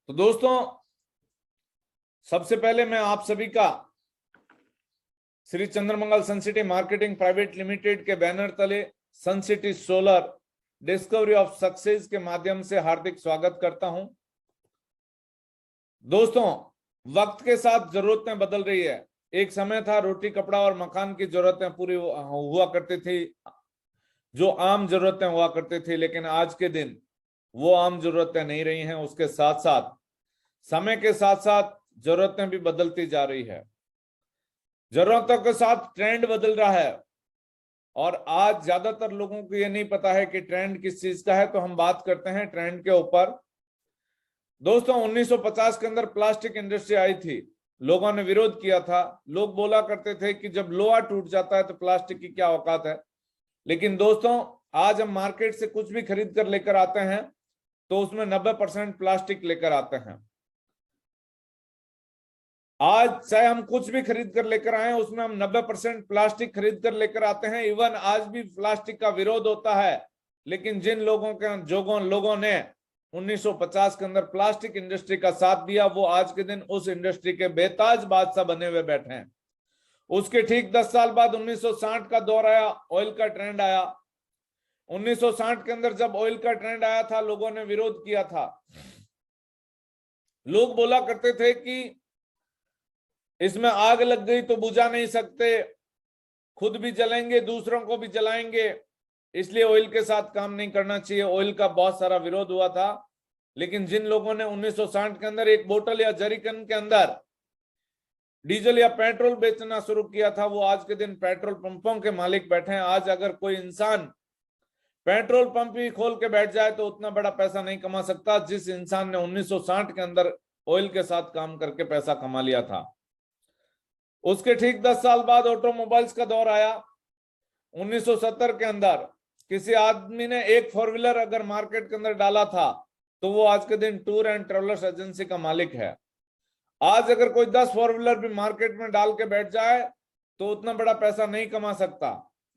तो दोस्तों, सबसे पहले मैं आप सभी का Shri Chandramangal Suncity marketing private limited के बैनर तले Suncity solar discovery of success के माध्यम से हार्दिक स्वागत करता हूं। दोस्तों, वक्त के साथ जरूरतें बदल रही है। एक समय था रोटी कपड़ा और मकान की जरूरतें पूरी हुआ करती थी, जो आम जरूरतें हुआ करती थी, लेकिन आज के दिन वो आम जरूरतें नहीं रही हैं। उसके साथ साथ समय के साथ साथ जरूरतें भी बदलती जा रही है। जरूरतों के साथ ट्रेंड बदल रहा है और आज ज्यादातर लोगों को ये नहीं पता है कि ट्रेंड किस चीज का है। तो हम बात करते हैं ट्रेंड के ऊपर। दोस्तों, 1950 के अंदर प्लास्टिक इंडस्ट्री आई थी। लोगों ने विरोध किया था। लोग बोला करते थे कि जब लोहा टूट जाता है तो प्लास्टिक की क्या औकात है। लेकिन दोस्तों, आज हम मार्केट से कुछ भी खरीद कर लेकर आते हैं तो उसमें 90% प्लास्टिक लेकर आते हैं। आज चाहे हम कुछ भी खरीद कर लेकर आए, उसमें हम 90% प्लास्टिक खरीद कर लेकर आते हैं। इवन आज भी प्लास्टिक का विरोध होता है, लेकिन जिन लोगों ने 1950 के अंदर प्लास्टिक इंडस्ट्री का साथ दिया, वो आज के दिन उस इंडस्ट्री के बेताज बादशाह बने हुए बैठे हैं। उसके ठीक 10 साल बाद 1960 का दौर आया, ऑयल का ट्रेंड आया। 1960 के अंदर जब ऑयल का ट्रेंड आया था, लोगों ने विरोध किया था। लोग बोला करते थे कि इसमें आग लग गई तो बुझा नहीं सकते, खुद भी जलाएंगे दूसरों को भी जलाएंगे, इसलिए ऑयल के साथ काम नहीं करना चाहिए। ऑयल का बहुत सारा विरोध हुआ था। लेकिन जिन लोगों ने 1960 के अंदर एक बोतल या जरीकन के अंदर डीजल या पेट्रोल बेचना शुरू किया था, वो आज के दिन पेट्रोल पंपों के मालिक बैठे हैं। आज अगर कोई इंसान पेट्रोल पंप भी खोल के बैठ जाए तो उतना बड़ा पैसा नहीं कमा सकता जिस इंसान ने 1960 के अंदर ऑयल के साथ काम करके पैसा कमा लिया था। उसके ठीक 10 साल बाद ऑटोमोबाइल्स का दौर आया। 1970 के अंदर किसी आदमी ने एक 4 व्हीलर अगर मार्केट के अंदर डाला था तो वो आज के दिन टूर एंड ट्रेवलर्स एजेंसी का मालिक है। आज अगर कोई 10 4 व्हीलर भी मार्केट में डाल के बैठ जाए तो उतना बड़ा पैसा नहीं कमा सकता।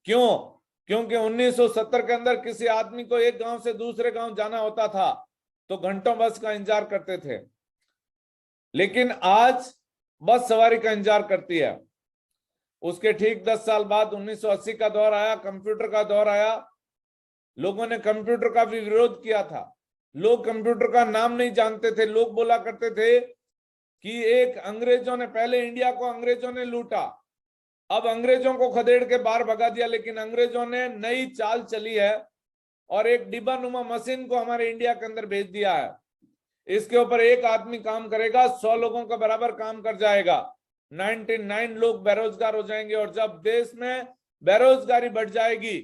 क्यों? क्योंकि 1970 के अंदर किसी आदमी को एक गांव से दूसरे गांव जाना होता था तो घंटों बस का इंतजार करते थे, लेकिन आज बस सवारी का इंतजार करती है। उसके ठीक 10 साल बाद 1980 का दौर आया, कंप्यूटर का दौर आया। लोगों ने कंप्यूटर का भी विरोध किया था। लोग कंप्यूटर का नाम नहीं जानते थे। लोग बोला करते थे कि एक अंग्रेजों ने, पहले इंडिया को अंग्रेजों ने लूटा, अब अंग्रेजों को खदेड़ के बाहर भगा दिया, लेकिन अंग्रेजों ने नई चाल चली है और एक डिब्बानुमा मशीन को हमारे इंडिया के अंदर भेज दिया है। इसके ऊपर एक आदमी काम करेगा, 100 लोगों का बराबर काम कर जाएगा, 99 लोग बेरोजगार हो जाएंगे। और जब देश में बेरोजगारी बढ़ जाएगी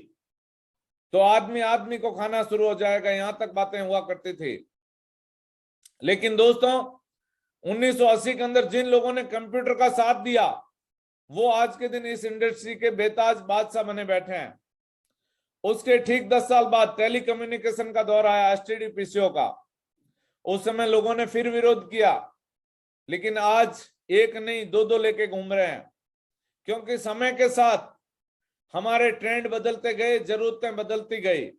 तो आदमी आदमी को खाना शुरू हो जाएगा। यहां तक बातें हुआ करती थी। लेकिन दोस्तों, 1980 के अंदर जिन लोगों ने कंप्यूटर का साथ दिया, वो आज के दिन इस इंडस्ट्री के बेताज बादशाह बने बैठे हैं। उसके ठीक 10 साल बाद टेलीकम्युनिकेशन का दौर आया, एसटीडी पीसीओ का। उस समय लोगों ने फिर विरोध किया, लेकिन आज एक नहीं दो दो लेके घूम रहे हैं, क्योंकि समय के साथ हमारे ट्रेंड बदलते गए, जरूरतें बदलती गई।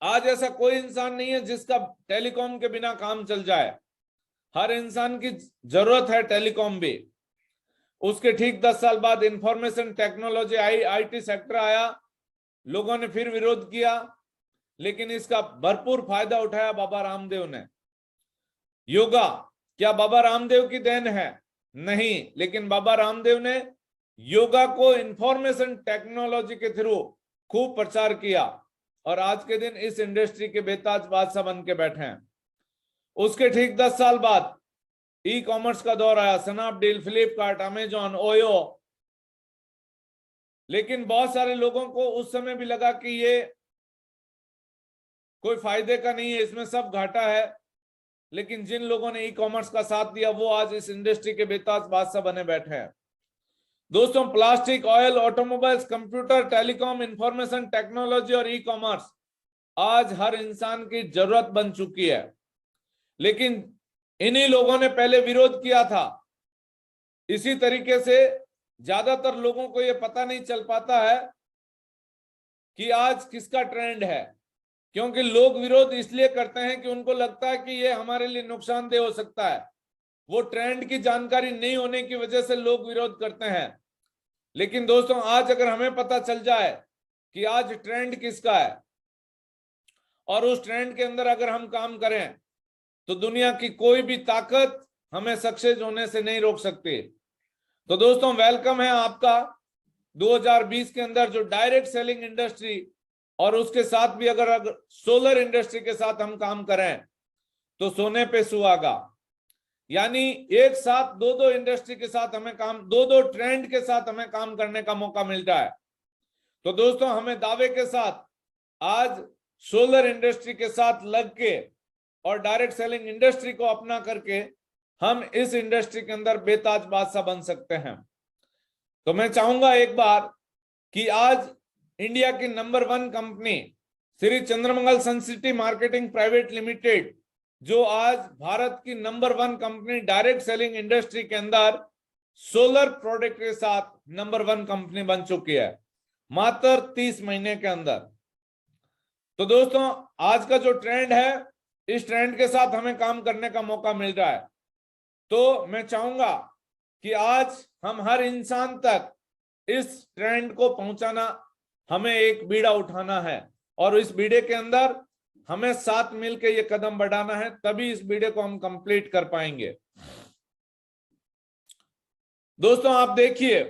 आज ऐसा कोई इंसान नहीं है जिसका टेलीकॉम के बिना काम चल जाए। हर इंसान की जरूरत है टेलीकॉम भी। उसके ठीक 10 साल बाद information technology I, IT sector आया। लोगों ने फिर विरोध किया, लेकिन इसका भरपूर फायदा उठाया बाबा रामदेव ने। योगा क्या बाबा रामदेव की देन है? नहीं, लेकिन बाबा रामदेव ने योगा को इंफॉर्मेशन टेक्नोलॉजी के थ्रू खूब प्रचार किया और आज के दिन इस इंडस्ट्री के बेताज बादशाह बन के बैठे हैं। उसके ठीक 10 साल बाद ई कॉमर्स का दौर आया, स्नैपडील, फ्लिपकार्ट, अमेजॉन, ओयो। लेकिन बहुत सारे लोगों को उस समय भी लगा कि ये कोई फायदे का नहीं है, इसमें सब घाटा है। लेकिन जिन लोगों ने ई कॉमर्स का साथ दिया, वो आज इस इंडस्ट्री के बेताज बादशाह बने बैठे हैं। दोस्तों, plastic, oil, automobiles, computer, telecom, information technology और ई कॉमर्स आज हर इंसान की जरूरत बन चुकी है। लेकिन इन्हीं लोगों ने पहले विरोध किया था। इसी तरीके से ज्यादातर लोगों को यह पता नहीं चल पाता है कि आज किसका ट्रेंड है, क्योंकि लोग विरोध इसलिए करते हैं कि उनको लगता है कि ये हमारे लिए नुकसानदेह हो सकता है। वो ट्रेंड की जानकारी नहीं होने की वजह से लोग विरोध करते हैं। लेकिन दोस्तों, आज अगर हमें पता चल जाए कि आज ट्रेंड किसका है और उस ट्रेंड के अंदर अगर हम काम करें, तो दुनिया की कोई भी ताकत हमें सक्सेस होने से नहीं रोक सकती। तो दोस्तों, वेलकम है आपका 2020 के अंदर जो डायरेक्ट सेलिंग इंडस्ट्री और उसके साथ भी अगर सोलर इंडस्ट्री के साथ हम काम करें तो सोने पे सुहागा। यानी एक साथ दो इंडस्ट्री के साथ हमें काम, दो ट्रेंड के साथ हमें काम करने का मौका मिल रहा है। तो दोस्तों, हमें दावे के साथ आज सोलर इंडस्ट्री के साथ लग के और डायरेक्ट सेलिंग इंडस्ट्री को अपना करके हम इस इंडस्ट्री के अंदर बेताज बादशाह बन सकते हैं। तो मैं चाहूंगा एक बार कि आज इंडिया की number 1 company Shri Chandramangal Suncity marketing private limited, जो आज भारत की number 1 company direct selling industry के अंदर सोलर प्रोडक्ट के साथ नंबर 1 कंपनी बन चुकी है मात्र 30 महीने के अंदर। तो दोस्तों, आज का जो ट्रेंड है, इस ट्रेंड के साथ हमें काम करने का मौका मिल रहा है। तो मैं चाहूंगा कि आज हम हर इंसान तक इस ट्रेंड को पहुंचाना, हमें एक बीड़ा उठाना है और इस बीड़े के अंदर हमें साथ मिलकर ये कदम बढ़ाना है, तभी इस बीड़े को हम कंप्लीट कर पाएंगे। दोस्तों, आप देखिए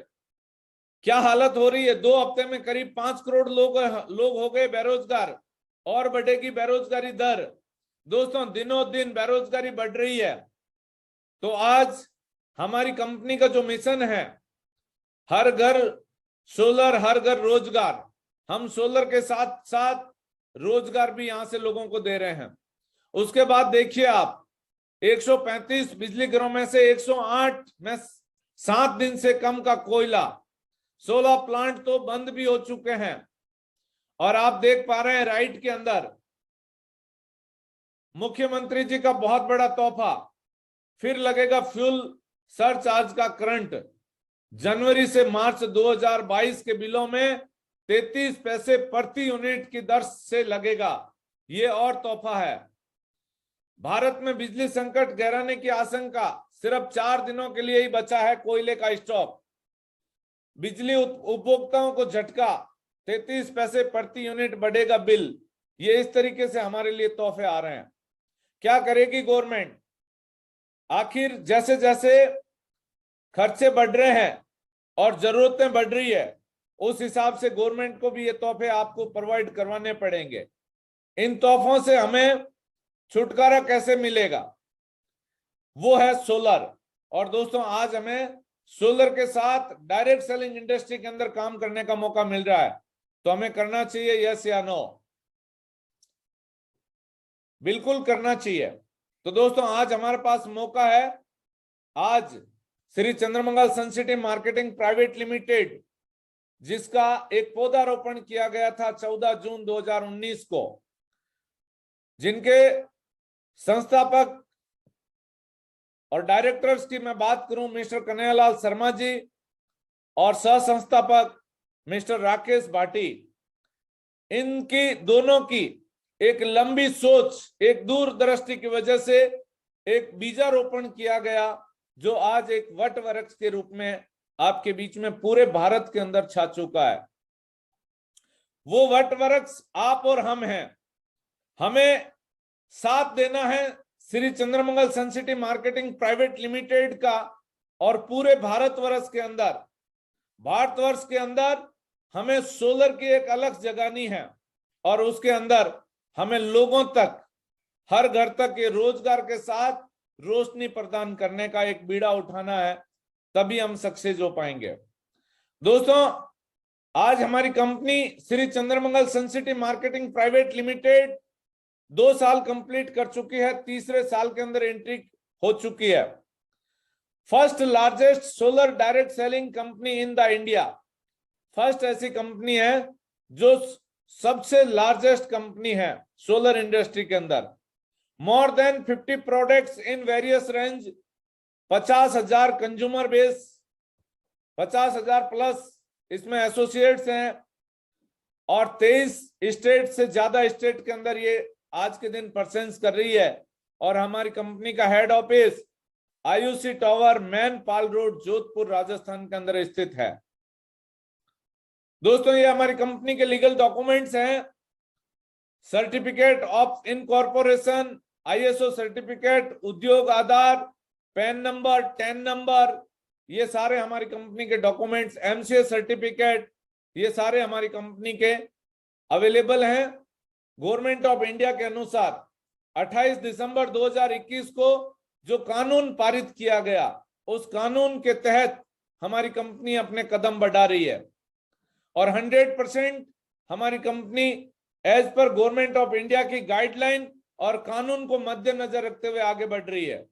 क्या हालत हो रही है। 2 हफ्ते में करीब 5 करोड़ लोग हो गए बेरोजगार और बढ़ेगी बेरोजगारी दर। दोस्तों, दिनों दिन बेरोजगारी बढ़ रही है। तो आज हमारी कंपनी का जो मिशन है, हर घर सोलर हर घर रोजगार, हम सोलर के साथ साथ रोजगार भी यहां से लोगों को दे रहे हैं। उसके बाद देखिए आप, 135 बिजली घरों में से 108 में 7 दिन से कम का कोयला, 16 प्लांट तो बंद भी हो चुके हैं। और आप देख पा रहे हैं राइट के अंदर मुख्यमंत्री जी का बहुत बड़ा तोहफा, फिर लगेगा फ्यूल सरचार्ज का करंट। जनवरी से मार्च 2022 के बिलों में 33 पैसे प्रति यूनिट की दर से लगेगा। ये और तोहफा है। भारत में बिजली संकट गहराने की आशंका, सिर्फ 4 दिनों के लिए ही बचा है कोयले का स्टॉक। बिजली उपभोक्ताओं को झटका, 33 पैसे प्रति यूनिट बढ़ेगा बिल। ये इस तरीके से हमारे लिए तोहफे आ रहे हैं। क्या करेगी गवर्नमेंट? आखिर जैसे जैसे खर्चे बढ़ रहे हैं और जरूरतें बढ़ रही है, उस हिसाब से गवर्नमेंट को भी ये तोहफे आपको प्रोवाइड करवाने पड़ेंगे। इन तोहफों से हमें छुटकारा कैसे मिलेगा? वो है सोलर। और दोस्तों, आज हमें सोलर के साथ डायरेक्ट सेलिंग इंडस्ट्री के अंदर काम करने का मौका मिल रहा है। तो हमें करना चाहिए यस या नो? बिल्कुल करना चाहिए। तो दोस्तों, आज हमारे पास मौका है। आज Shri Chandramangal Suncity marketing private limited, जिसका एक पौधारोपण किया गया था 14 जून 2019 को, जिनके संस्थापक और डायरेक्टर्स की मैं बात करूं, मिस्टर कन्हैयालाल शर्मा जी और सह संस्थापक मिस्टर राकेश भाटी, इनकी दोनों की एक लंबी सोच, एक दूरदृष्टि की वजह से एक बीजारोपण किया गया, जो आज एक वट वृक्ष के रूप में आपके बीच में पूरे भारत के अंदर छा चुका है। वो वट वृक्ष आप और हम हैं। हमें साथ देना है Shri Chandramangal Suncity marketing private limited का। और पूरे भारतवर्ष के अंदर हमें सोलर की एक अलग जगानी है और उसके अंदर हमें लोगों तक, हर घर तक ये रोजगार के साथ रोशनी प्रदान करने का एक बीड़ा उठाना है, तभी हम सक्सेस हो पाएंगे। दोस्तों, आज हमारी company Shri Chandramangal Suncity marketing private limited 2 साल कंप्लीट कर चुकी है, तीसरे साल के अंदर एंट्री हो चुकी है। First largest solar direct selling company in the India. First ऐसी कंपनी है जो सबसे लार्जेस्ट कंपनी है सोलर इंडस्ट्री के अंदर। More than 50 products in various range, 50,000 consumer base, 50,000 plus इसमें एसोसिएट्स हैं, और 23 स्टेट से ज्यादा स्टेट के अंदर ये आज के दिन प्रेजेंस कर रही है। और हमारी कंपनी का head office Ayushi tower, main Pal road, Jodhpur, Rajasthan के अंदर स्थित है। दोस्तों, ये हमारी कंपनी के लीगल डॉक्यूमेंट्स हैं। Certificate of incorporation, ISO certificate, Udyog Aadhaar, PAN number, TAN number, ये सारे हमारी कंपनी के डॉक्यूमेंट्स, एमसीए सर्टिफिकेट, ये सारे हमारी कंपनी के अवेलेबल हैं। गवर्नमेंट ऑफ इंडिया के अनुसार 28 दिसंबर 2021 को जो कानून पारित किया गया, उस कानून के तहत हमारी कंपनी अपने कदम बढ़ा रही है और 100% हमारी company as per government of India की गाइडलाइन और कानून को मद्देनजर रखते हुए आगे बढ़ रही है।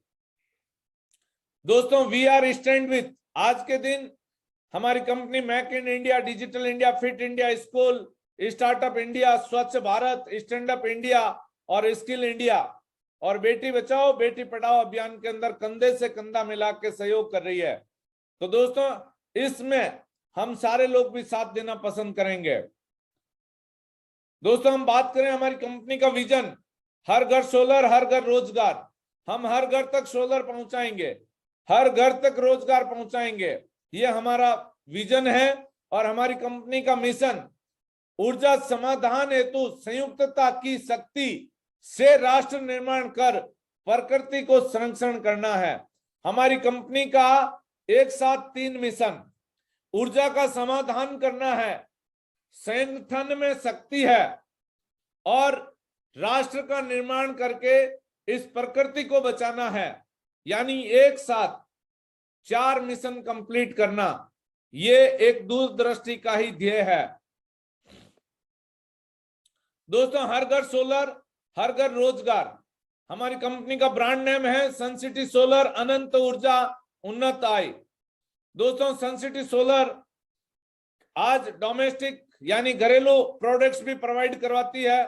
दोस्तों, वी आर स्टैंड विथ, आज के दिन हमारी company make in India, digital India, fit India school, startup India, स्वच्छ भारत, स्टैंड अप इंडिया और स्किल इंडिया और बेटी बचाओ बेटी पढ़ाओ अभियान के अंदर कंधे से कंधा मिला के सहयोग कर रही है। तो दोस्तों, इसमें हम सारे लोग भी साथ देना पसंद करेंगे। दोस्तों, हम बात करें हमारी कंपनी का विजन, हर घर सोलर, हर घर रोजगार। हम हर घर तक सोलर पहुंचाएंगे, हर घर तक रोजगार पहुंचाएंगे, ये हमारा विजन है। और हमारी कंपनी का मिशन ऊर्जा समाधान हेतु संयुक्तता की शक्ति से राष्ट्र निर्माण कर प्रकृति को संरक्षण करना है। हमारी कंपनी का एक साथ 3 मिशन, ऊर्जा का समाधान करना है, संगठन में शक्ति है और राष्ट्र का निर्माण करके इस प्रकृति को बचाना है। यानी एक साथ 4 मिशन कंप्लीट करना, ये एक दूरदृष्टि का ही ध्येय है। दोस्तों, हर घर सोलर, हर घर रोजगार, हमारी कंपनी का ब्रांड नेम है सन सिटी सोलर, अनंत ऊर्जा, उन्नत आय। दोस्तों, सन सिटी सोलर आज डोमेस्टिक यानी घरेलू प्रोडक्ट्स भी प्रोवाइड करवाती है,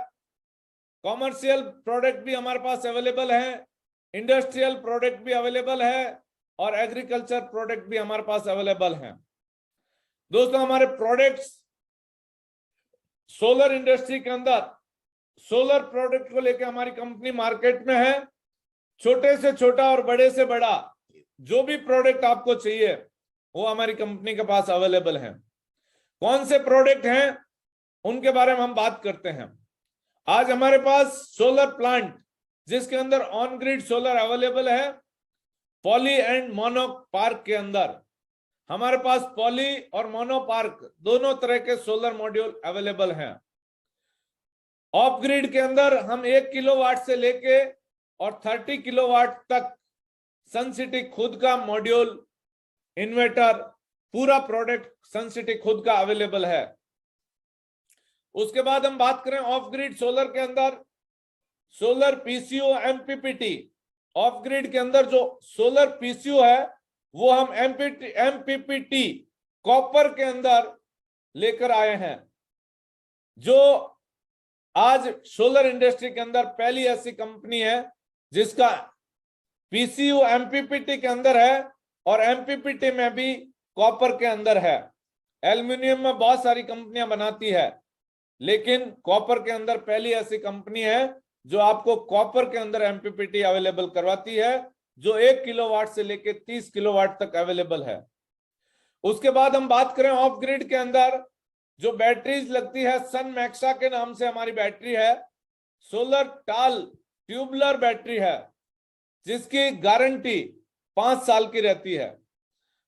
कॉमर्शियल प्रोडक्ट भी हमारे पास अवेलेबल है, इंडस्ट्रियल प्रोडक्ट भी अवेलेबल है और एग्रीकल्चर प्रोडक्ट भी हमारे पास अवेलेबल हैं। दोस्तों, हमारे प्रोडक्ट्स सोलर इंडस्ट्री के अंदर सोलर प्रोडक्ट को लेकर हमारी कंपनी मार्केट में है। छोटे से छोटा और बड़े से बड़ा जो भी प्रोडक्ट आपको चाहिए वो हमारी कंपनी के पास अवेलेबल है। कौन से प्रोडक्ट हैं उनके बारे में हम बात करते हैं। आज हमारे पास सोलर प्लांट जिसके अंदर ऑन ग्रिड सोलर अवेलेबल है, पॉली एंड मोनो पार्क के अंदर हमारे पास पॉली और मोनो पार्क दोनों तरह के सोलर मॉड्यूल अवेलेबल हैं। ऑफ ग्रिड के अंदर हम 1 किलोवाट से लेके और 30 किलोवाट तक सन सिटी खुद का मॉड्यूल, इन्वर्टर, पूरा प्रोडक्ट सन सिटी खुद का अवेलेबल है। उसके बाद हम बात करें ऑफ ग्रिड सोलर के अंदर solar PCO MPPT. Of grid के अंदर जो सोलर पीसीओ है वो हम एमपीपीटी कॉपर के अंदर लेकर आए हैं, जो आज सोलर इंडस्ट्री के अंदर पहली ऐसी कंपनी है जिसका पीसीयू एमपीपीटी के अंदर है और एमपीपीटी में भी कॉपर के अंदर है। एल्युमिनियम में बहुत सारी कंपनियां बनाती है, लेकिन कॉपर के अंदर पहली ऐसी कंपनी है जो आपको कॉपर के अंदर एमपीपीटी अवेलेबल करवाती है, जो 1 किलोवाट से लेकर 30 किलोवाट तक अवेलेबल है। उसके बाद हम बात करें ऑफ ग्रिड के अंदर जो बैटरीज लगती है, सन मैक्सा के नाम से हमारी बैटरी है, सोलर टाल ट्यूबुलर बैटरी है जिसकी गारंटी 5 साल की रहती है।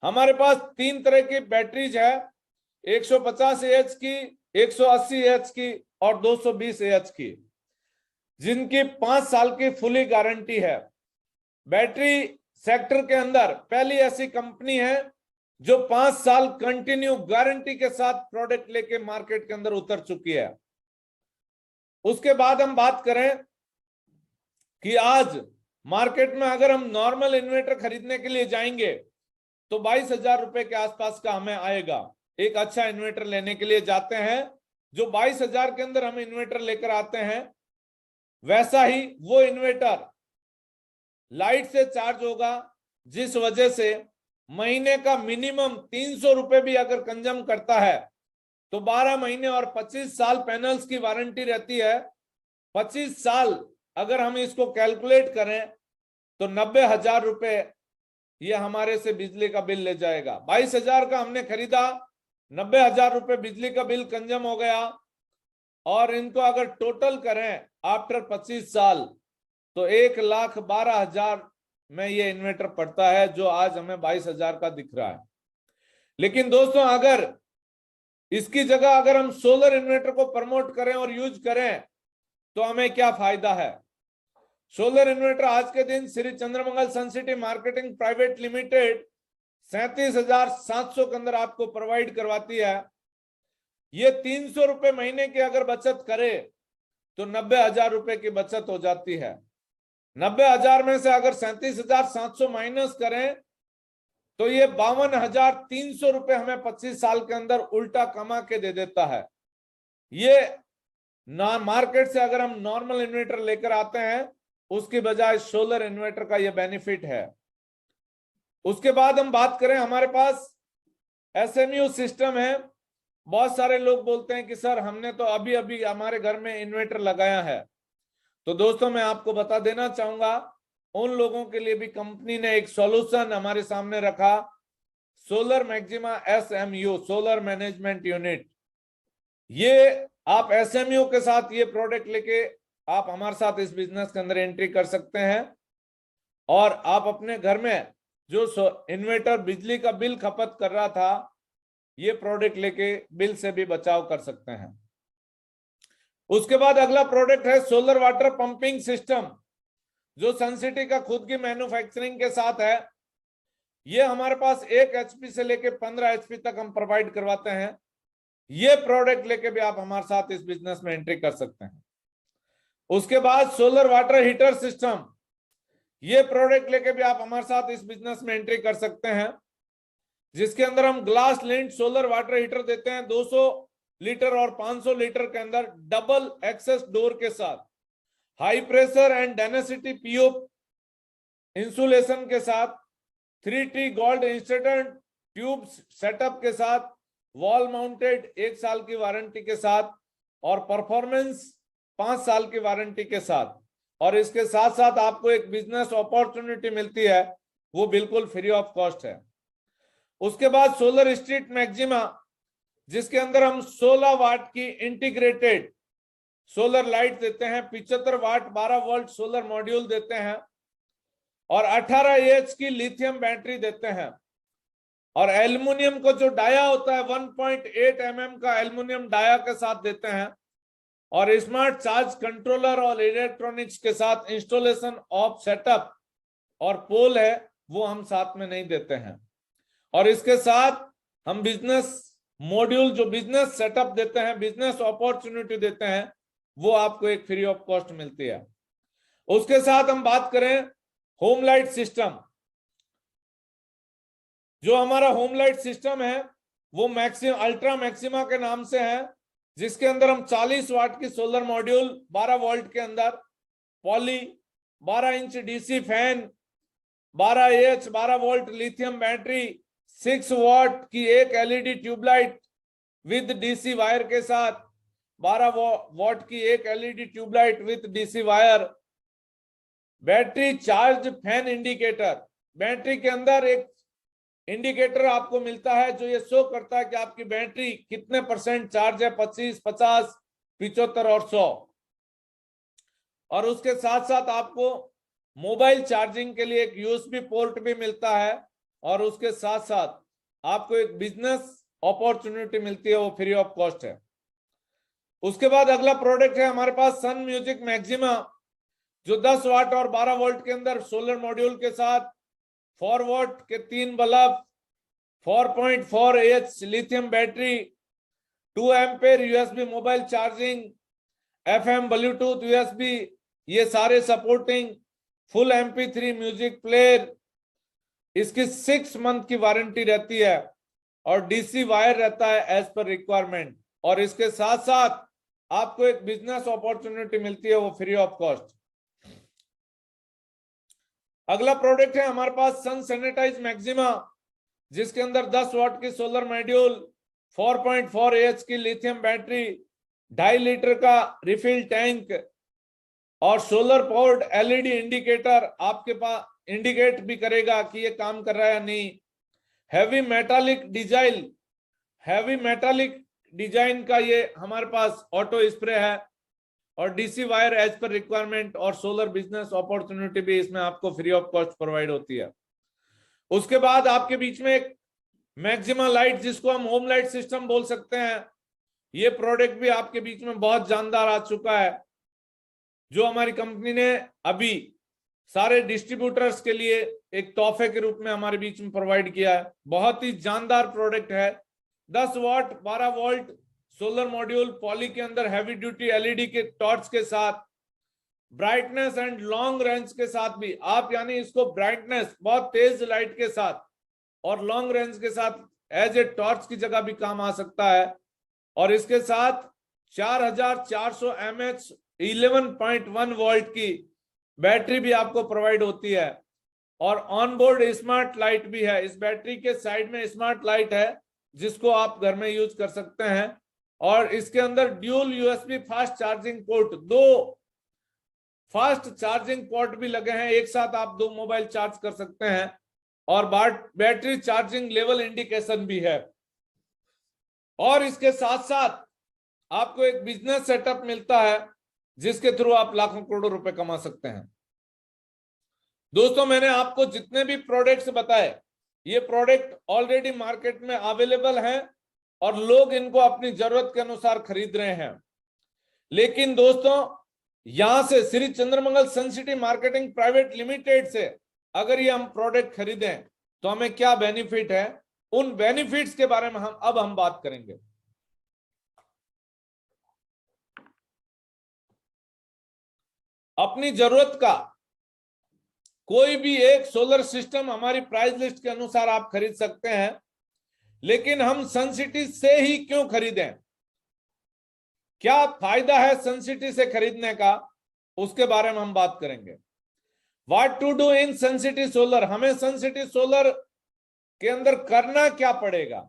हमारे पास 3 तरह की बैटरीज है, 150 AH की, 180 AH की और 220 AH की, जिनकी 5 साल की फुली गारंटी है। बैटरी सेक्टर के अंदर पहली ऐसी कंपनी है जो 5 साल कंटिन्यू गारंटी के साथ प्रोडक्ट लेके मार्केट के अंदर उतर चुकी है। उसके बाद हम बात करें कि आज मार्केट में अगर हम नॉर्मल इन्वर्टर खरीदने के लिए जाएंगे तो 22,000 रुपए के आसपास का हमें आएगा। एक अच्छा इन्वर्टर लेने के लिए जाते हैं, जो 22,000 के अंदर हम इन्वर्टर लेकर आते हैं, वैसा ही वो इन्वर्टर लाइट से चार्ज होगा, जिस वजह से महीने का मिनिमम 300 रुपए भी अगर कंज्यूम करता है तो 12 महीने और 25 साल पैनल्स की वारंटी रहती है। 25 साल अगर हम इसको कैलकुलेट करें तो 90,000 रुपए ये हमारे से बिजली का बिल ले जाएगा। 22,000 का हमने खरीदा, 90,000 रुपए बिजली का बिल कंज्यूम हो गया। और इनको अगर टोटल करें आफ्टर 25 साल तो 1,12,000 में ये इन्वर्टर पड़ता है, जो आज हमें 22,000 का दिख रहा है। लेकिन दोस्तों अगर इसकी जगह अगर हम सोलर इन्वर्टर को प्रमोट करें और यूज करें तो हमें क्या फायदा है। सोलर इन्वर्टर आज के दिन श्री चंद्रमंगल सन सिटी मार्केटिंग प्राइवेट लिमिटेड 37,700 के अंदर आपको प्रोवाइड करवाती है। ये 300 रुपए महीने की अगर बचत करे तो 90,000 रुपए की बचत हो जाती है। 90,000 में से अगर 37,700 माइनस करें तो ये 52,300 रुपए हमें 25 साल के अंदर उल्टा कमा के दे देता है। ये मार्केट से अगर हम नॉर्मल इन्वर्टर लेकर आते हैं उसकी बजाय सोलर इन्वर्टर का ये बेनिफिट है। उसके बाद हम बात करें, हमारे पास एसएमयू सिस्टम है। बहुत सारे लोग बोलते हैं कि सर हमने तो अभी अभी हमारे घर में इन्वर्टर लगाया है। तो दोस्तों मैं आपको बता देना चाहूंगा, उन लोगों के लिए भी कंपनी ने एक सॉल्यूशन हमारे सामने रखा, solar maxima SMU, solar management unit. ये आप एसएमयू के साथ ये प्रोडक्ट लेके आप हमारे साथ इस बिजनेस के अंदर एंट्री कर सकते हैं और आप अपने घर में जो इन्वर्टर बिजली का बिल खपत कर रहा था ये प्रोडक्ट लेके बिल से भी बचाव कर सकते हैं। उसके बाद अगला प्रोडक्ट है सोलर वाटर पंपिंग सिस्टम, जो सनसिटी का खुद की मैन्युफैक्चरिंग के साथ है। ये हमारे पास 1 HP से लेके 15 HP तक हम प्रोवाइड करवाते हैं। ये प्रोडक्ट लेके भी आप हमारे साथ इस बिजनेस में एंट्री कर सकते हैं। उसके बाद सोलर वाटर हीटर सिस्टम, ये प्रोडक्ट लेके भी आप हमारे साथ इस बिजनेस में एंट्री कर सकते हैं, जिसके अंदर हम glass lint solar water heater देते हैं 200 लीटर और 500 लीटर के अंदर डबल एक्सेस डोर के साथ, high pressure and density PO insulation के साथ, 3T gold instant tube setup के साथ, वॉल माउंटेड 1 साल की वारंटी के साथ और परफॉर्मेंस 5 साल की वारंटी के साथ। और इसके साथ साथ आपको एक बिजनेस अपॉर्चुनिटी मिलती है, वो बिल्कुल फ्री ऑफ कॉस्ट है। उसके बाद सोलर स्ट्रीट मैक्सिमा, जिसके अंदर हम 16 वाट की इंटीग्रेटेड सोलर लाइट देते हैं, 75 वाट 12 वोल्ट सोलर मॉड्यूल देते हैं और 18 AH की लिथियम बैटरी देते हैं। और एल्युमिनियम को जो डाया होता है 1.8 mm का एल्युमिनियम डाया के साथ देते हैं और स्मार्ट चार्ज कंट्रोलर और इलेक्ट्रॉनिक्स के साथ इंस्टॉलेशन ऑफ सेटअप और पोल है वो हम साथ में नहीं देते हैं। और इसके साथ हम बिजनेस मॉड्यूल जो बिजनेस सेटअप देते हैं, बिजनेस अपॉर्चुनिटी देते हैं, वो आपको एक फ्री ऑफ कॉस्ट मिलती है। उसके साथ हम बात करें होम लाइट सिस्टम, जो हमारा होम लाइट सिस्टम है वो अल्ट्रा मैक्सिमा के नाम से है, जिसके अंदर हम 40 वाट की सोलर मॉड्यूल 12 वोल्ट के अंदर, poly 12 inch DC fan, 12 AH 12 volt lithium battery, 6 watt की एक LED tubelight with DC wire के साथ, 12 वाट की एक LED tubelight with DC wire, battery charge fan indicator, battery के अंदर एक इंडिकेटर आपको मिलता है जो ये शो करता है कि आपकी बैटरी कितने % चार्ज है, 25, 50, 75 और 100। और उसके साथ साथ आपको मोबाइल चार्जिंग के लिए एक USB पोर्ट भी मिलता है और उसके साथ साथ आपको एक बिजनेस अपॉर्चुनिटी मिलती है, वो फ्री ऑफ कॉस्ट है। उसके बाद अगला प्रोडक्ट है हमारे पास सन म्यूजिक मैक्सिमा, जो 10 वाट और 12 वोल्ट के अंदर सोलर मॉड्यूल के साथ 4 वाट के 3 bulb, 4.4 AH lithium battery, 2 ampere USB mobile charging, FM Bluetooth USB, ये सारे supporting, full MP3 music player. इसकी 6 मंथ की वारंटी रहती है और DC वायर रहता है एज पर रिक्वायरमेंट। और इसके साथ साथ आपको एक बिजनेस अपॉर्चुनिटी मिलती है, वो फ्री ऑफ कॉस्ट। अगला प्रोडक्ट है हमारे पास सन सैनिटाइज मैक्सिमा, जिसके अंदर 10 वाट की सोलर मॉड्यूल, 4.4 AH की लिथियम बैटरी, 2.5 लीटर का रिफिल टैंक और सोलर पावर्ड एलईडी इंडिकेटर आपके पास इंडिकेट भी करेगा कि ये काम कर रहा है या नहीं। हैवी मेटालिक डिजाइन का ये हमारे पास ऑटो स्प्रे है और DC wire as per requirement और सोलर बिजनेस अपॉर्चुनिटी भी इसमें आपको फ्री ऑफ कॉस्ट प्रोवाइड होती है। उसके बाद आपके बीच में एक मैक्सिमा लाइट, जिसको हम होम लाइट सिस्टम बोल सकते हैं, ये प्रोडक्ट भी आपके बीच में बहुत जानदार आ चुका है, जो हमारी कंपनी ने अभी सारे डिस्ट्रीब्यूटर्स के लिए एक तोहफे के रूप में हमारे बीच में प्रोवाइड किया है। बहुत ही जानदार प्रोडक्ट है। 10 वाट 12 वोल्ट सोलर मॉड्यूल पॉली के अंदर हैवी ड्यूटी एलईडी के टॉर्च के साथ, ब्राइटनेस एंड लॉन्ग रेंज के साथ भी आप, यानी इसको ब्राइटनेस बहुत तेज लाइट के साथ और लॉन्ग रेंज के साथ एज ए टॉर्च की जगह भी काम आ सकता है। और इसके साथ 4400 mAh 11.1 वोल्ट की बैटरी भी आपको प्रोवाइड होती है और ऑनबोर्ड स्मार्ट लाइट भी है। इस बैटरी के साइड में स्मार्ट लाइट है जिसको आप घर में यूज कर सकते हैं और इसके अंदर dual USB fast charging port, 2 fast charging port भी लगे हैं। एक साथ आप 2 मोबाइल चार्ज कर सकते हैं और बैटरी चार्जिंग लेवल इंडिकेशन भी है। और इसके साथ साथ आपको एक बिजनेस सेटअप मिलता है जिसके थ्रू आप लाखों करोड़ों रुपए कमा सकते हैं। दोस्तों, मैंने आपको जितने भी प्रोडक्ट्स बताए, ये प्रोडक्ट ऑलरेडी मार्केट में अवेलेबल हैं और लोग इनको अपनी जरूरत के अनुसार खरीद रहे हैं। लेकिन दोस्तों, यहां से Shri Chandramangal Suncity marketing private limited से अगर ये हम प्रोडक्ट खरीदें तो हमें क्या बेनिफिट है, उन बेनिफिट्स के बारे में हम बात करेंगे। अपनी जरूरत का कोई भी एक सोलर सिस्टम हमारी प्राइस लिस्ट के अनुसार आप खरीद सकते हैं, लेकिन हम सनसिटी से ही क्यों खरीदें, क्या फायदा है सनसिटी से खरीदने का, उसके बारे में हम बात करेंगे। What to do in Suncity Solar, हमें सनसिटी सोलर के अंदर करना क्या पड़ेगा।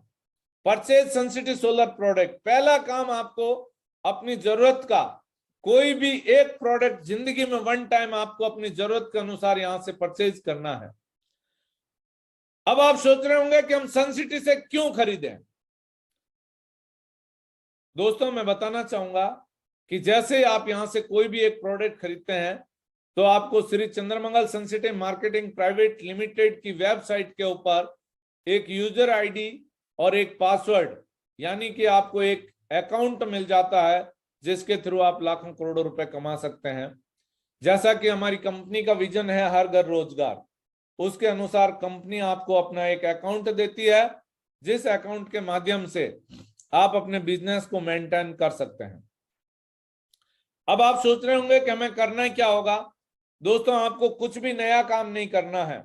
परचेज सनसिटी सोलर प्रोडक्ट, पहला काम आपको अपनी जरूरत का कोई भी एक प्रोडक्ट जिंदगी में वन टाइम आपको अपनी जरूरत के अनुसार यहां से परचेज करना है। अब आप सोच रहे होंगे कि हम सनसिटी से क्यों खरीदें। दोस्तों, मैं बताना चाहूंगा कि जैसे आप यहां से कोई भी एक प्रोडक्ट खरीदते हैं तो आपको Shri Chandramangal Suncity marketing private limited की वेबसाइट के ऊपर एक यूजर आईडी और एक पासवर्ड, यानी कि आपको एक अकाउंट मिल जाता है जिसके थ्रू आप लाखों करोड़ों रुपए कमा सकते हैं। जैसा कि हमारी कंपनी का विजन है हर घर रोजगार, उसके अनुसार कंपनी आपको अपना एक अकाउंट देती है जिस अकाउंट के माध्यम से आप अपने बिजनेस को मेंटेन कर सकते हैं। अब आप सोच रहे होंगे कि हमें करना क्या होगा। दोस्तों, आपको कुछ भी नया काम नहीं करना है,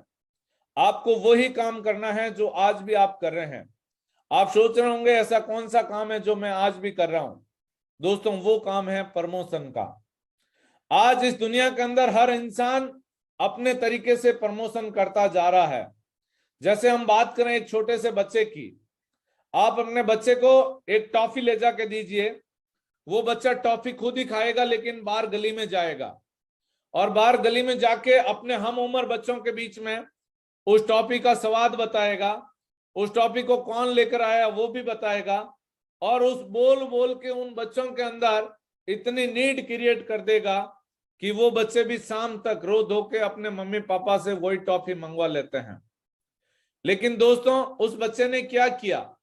आपको वही काम करना है जो आज भी आप कर रहे हैं। आप सोच रहे होंगे ऐसा कौन सा काम है जो मैं आज भी कर रहा हूं। दोस्तों, वो काम है प्रमोशन का। आज इस दुनिया के अंदर हर इंसान अपने तरीके से प्रमोशन करता जा रहा है। जैसे हम बात करें एक छोटे से बच्चे की, आप अपने बच्चे को एक टॉफी ले जाके दीजिए, वो बच्चा टॉफी खुद ही खाएगा लेकिन बाहर गली में जाएगा और बाहर गली में जाके अपने हम उम्र बच्चों के बीच में उस टॉफी का स्वाद बताएगा, उस टॉफी को कौन लेकर आया वो भी बताएगा और उस बोल बोल के उन बच्चों के अंदर इतनी नीड क्रिएट कर देगा कि वो बच्चे भी शाम तक रो धो के अपने मम्मी पापा से वही टॉफी मंगवा लेते हैं। लेकिन दोस्तों, उस बच्चे ने क्या किया,